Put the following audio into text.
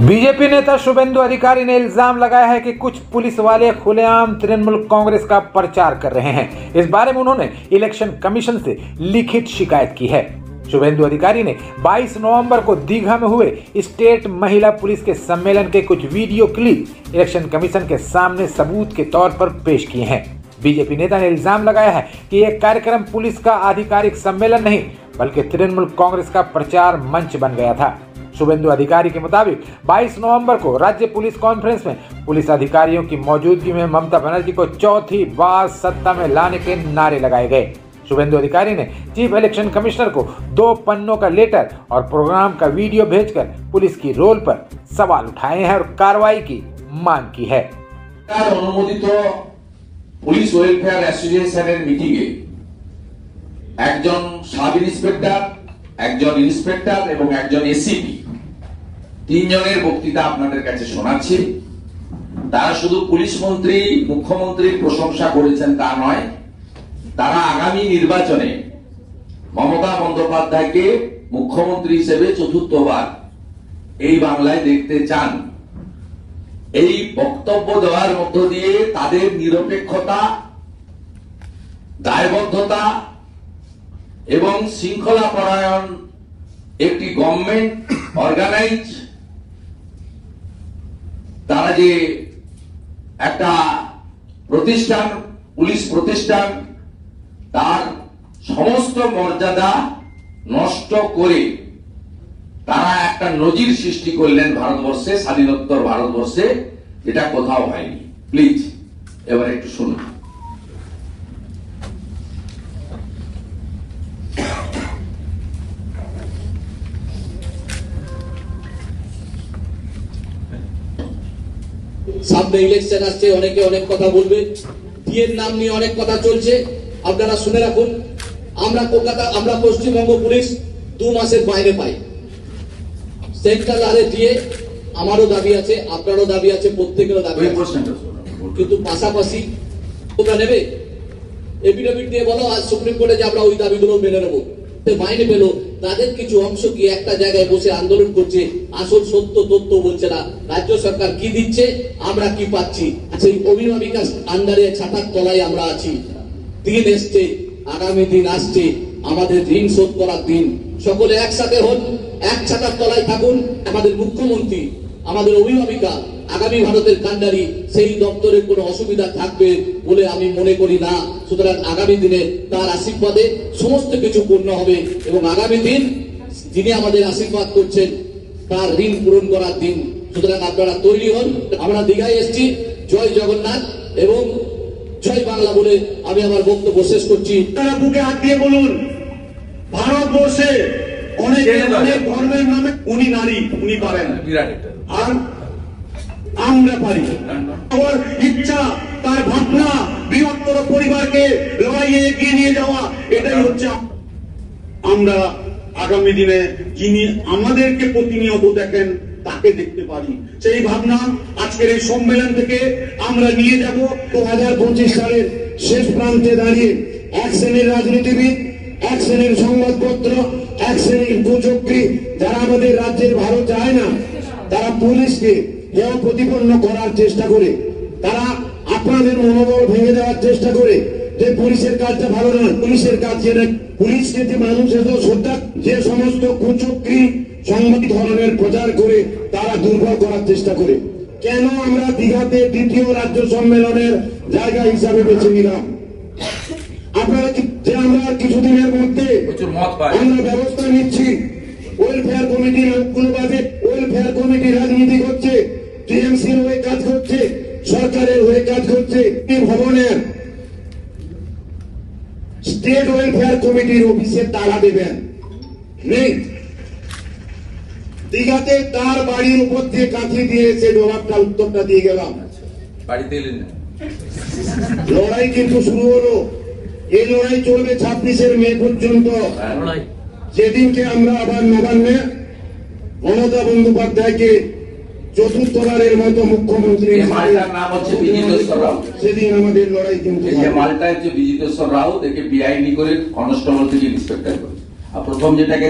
BJP नेता शुभेंदु अधिकारी ने इल्जाम लगाया है कि कुछ पुलिस वाले खुलेआम तृणमूल कांग्रेस का प्रचार कर रहे हैं। इस बारे में उन्होंने इलेक्शन कमीशन से लिखित शिकायत की है। शुभेंदु अधिकारी ने 22 नवंबर को दीघा में हुए स्टेट महिला पुलिस के सम्मेलन के कुछ वीडियो क्लिप इलेक्शन कमीशन के सामने सबूत के तौर पर पेश किए हैं। बीजेपी नेता ने इल्जाम लगाया है कि यह कार्यक्रम पुलिस का आधिकारिक सम्मेलन नहीं बल्कि तृणमूल कांग्रेस का प्रचार मंच बन गया था। शुभेंदु अधिकारी के मुताबिक 22 नवंबर को राज्य पुलिस कॉन्फ्रेंस में पुलिस अधिकारियों की मौजूदगी में ममता बनर्जी को चौथी बार सत्ता में लाने के नारे लगाए गए। शुभेंदु अधिकारी ने चीफ इलेक्शन कमिश्नर को 2 पन्नों का लेटर और प्रोग्राम का वीडियो भेजकर पुलिस की रोल पर सवाल उठाए हैं और कार्रवाई की मांग की है। अनुमोदित पुलिस वेलफेयर एसोसिएशনের মিটিংয়ে একজন সাব ইন্সপেক্টর, একজন ইন্সপেক্টর এবং একজন এসিপি তিনজনের বক্তৃতা আপনাদের কাছে শোনাচ্ছি। তারা শুধু পুলিশ মন্ত্রী, মুখ্যমন্ত্রীর প্রশংসা করেছেন তা নয়, তারা আগামী নির্বাচনে মমতা বন্দ্যোপাধ্যায়কে মুখ্যমন্ত্রী হিসেবে চতুর্থবার এই বাংলায় দেখতে চান। এই বক্তব্য দেওয়ার মধ্য দিয়ে তাদের নিরপেক্ষতা, দায়বদ্ধতা এবং শৃঙ্খলা পরায়ণ একটি গভর্নমেন্ট অর্গানাইজ তারা যে একটা প্রতিষ্ঠান, পুলিশ প্রতিষ্ঠান, তার সমস্ত মর্যাদা নষ্ট করে তারা একটা নজির সৃষ্টি করলেন ভারতবর্ষে, স্বাধীনোত্তর ভারতবর্ষে, যেটা কোথাও হয়নি। প্লিজ এবার একটু শুনুন। সামনে ইলেকশন আসছে, অনেকে অনেক কথা বলবে, বিয়ের নাম নিয়ে অনেক কথা চলছে। আপনারা শুনে রাখুন, আমরা পশ্চিমবঙ্গ পুলিশ 2 মাসের বাইরে পাই। সেন্ট্রাল আরে দিয়ে আমারও দাবি আছে, আপনারও দাবি আছে, প্রত্যেকেরও দাবি আছে, কিন্তু পাশাপাশি ওটা নেবে এফিডেভিট দিয়ে বলো আজ সুপ্রিম কোর্টে যে আমরা ওই দাবিগুলো মেনে নেবো। মাইনে পেলো তাদের কিছু অংশ কি একটা জায়গায় বসে আন্দোলন করছে, আসল সত্য তথ্য বলছে না। রাজ্য সরকার কি দিচ্ছে, আমরা কি পাচ্ছি, সেই অভিভাবিকা আন্ডারে ছাতার তলায় আমরা আছি। দিন এসছে, আগামী দিন আসছে, আমাদের ঋণ শোধ করার দিন। সকলে একসাথে হন, এক ছাতার তলায় থাকুন। আমাদের মুখ্যমন্ত্রী, আমাদের অভিভাবিকা, আগামী ভারতের কান্ডারি, সেই দপ্তরে কোনো অসুবিধা থাকবে বলে আমি মনে করি না। সুতরাং আগামী দিনে তার আশীর্বাদে সমস্ত কিছু পূর্ণ হবে এবং আগামী দিন যিনি আমাদের আশীর্বাদ করছেন তার ঋণ পূরণ করার দিন। সুতরাং আপনারা তৈরি হন। আমরা দীঘায় এসেছি। জয় জগন্নাথ এবং জয় বাংলা বলে আমি আমার বক্তব্য শেষ করছি। তারা বুকে হাত দিয়ে বলুন, ভারতবর্ষে অনেক ধর্মের নামে উনি নারী, উনি পারেন, আর আমরা পারি। আমার ইচ্ছা, তার ভাবনা, বৃহত্তর পরিবারকে লড়াইয়ে এগিয়ে নিয়ে যাওয়া, এটাই হচ্ছে আমরা আগামী দিনে যিনি আমাদেরকে প্রতিনিয়ত দেখেন তাকে দেখতে পারি। সেই ভাবনা আজকের এই সম্মেলন থেকে আমরা নিয়ে যাব। 2025 সালের শেষ প্রান্তে দাঁড়িয়ে এক শ্রেণীর রাজনীতিবিদ, এক শ্রেণীর সংবাদপত্র, এক শ্রেণীর কুচক্রী যারা আমাদের রাজ্যের ভালো চায় না, তারা পুলিশকে হেয় প্রতিপন্ন করার চেষ্টা করে, তারা আপনাদের মনোবল ভেঙে দেওয়ার চেষ্টা করে যে পুলিশের কাজটা ভালো নয়, পুলিশের কাজ যেটা, পুলিশকে যে মানুষ এত শ্রদ্ধা, যে সমস্ত কুচক্রী সংবাদ ধরনের প্রচার করে তারা দুর্বল করার চেষ্টা করে। কেন আমরা দীঘাতে দ্বিতীয় রাজ্য সম্মেলনের জায়গা হিসাবে বেছে নিলাম? আপনারা যে আমরা কিছুদিনের মধ্যে আমরা ব্যবস্থা নিচ্ছি। ওয়েলফেয়ার কমিটির লোকগুলো বাদে ওয়েলফেয়ার কমিটি রাজনীতি করছে, টিএমসির হয়ে কাজ করছে, সরকারের হয়ে কাজ করছে। ভবনের স্টেট ওয়েলফেয়ার কমিটির অফিসে তালা দেবেন নেই। দীঘাতে তার বাড়ির উপর দিয়ে কাঁথি দিয়ে সে জবাবটা উত্তরটা দিয়ে গেলাম। লড়াই কিন্তু শুরু হলো। এই লড়াই চলবে 26 মে পর্যন্ত, যেদিনকে আমরা আবার নবান্নে মমতা বন্দ্যোপাধ্যায়কে চতুর্থবারের মতো মুখ্যমন্ত্রী, সেদিন আমাদের লড়াই কিন্তু। মালটা হচ্ছে বিজিতেশ্বর রাও, দেখে বিআইনি করে কনস্টেবল থেকে ইন্সপেক্টর করে। আর প্রথম যেটাকে